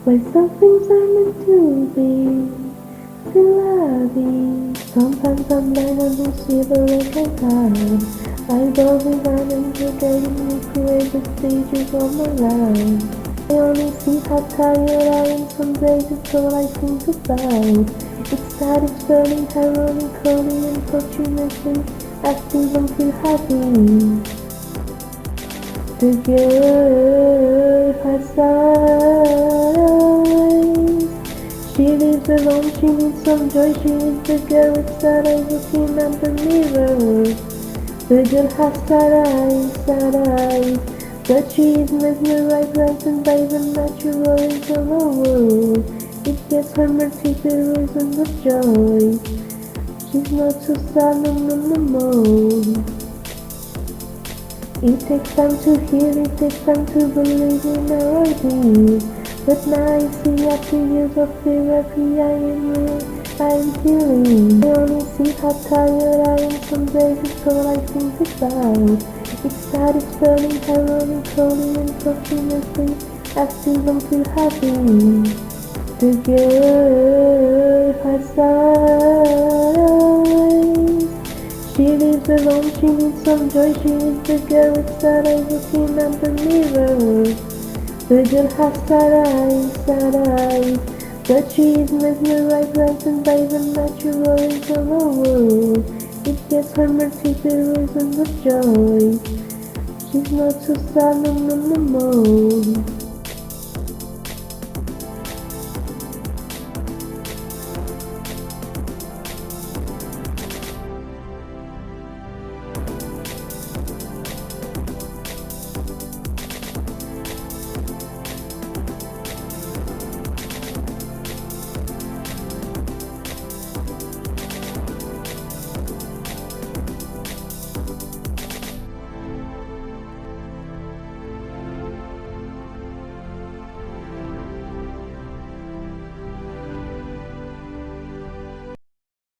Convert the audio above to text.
Why some things are meant to be, still loving. Sometimes I'm blind and don't see the like I can. I go behind and you're guiding me through the stages of my life. I only see how tired I am some days, it's all I think about. It started burning ironically and fortunately I still don't feel happy. The girl has eyes. She lives alone, she needs some joy. She is the girl with sad eyes looking at the mirror. The girl has sad eyes. But she is mesmerized, frightened by the natural is of the world. It gets her multiple reasons of joy. She's not so sad, no more. It takes time to heal, it takes time to believe in our ideas. But now I see after years of therapy I am real, I am healing. I only see how tired I am some days, it's all I think about. It started burning ironically and fortunately I still don't feel happy. The girl has eyes. She lives alone, she needs some joy. She is the girl with sad eyes looking at the mirror. The girl has sad eyes. But she is mesmerized, frightened by the natural is of the world. It gets her multiple reasons of joy. She's not so sad, no more.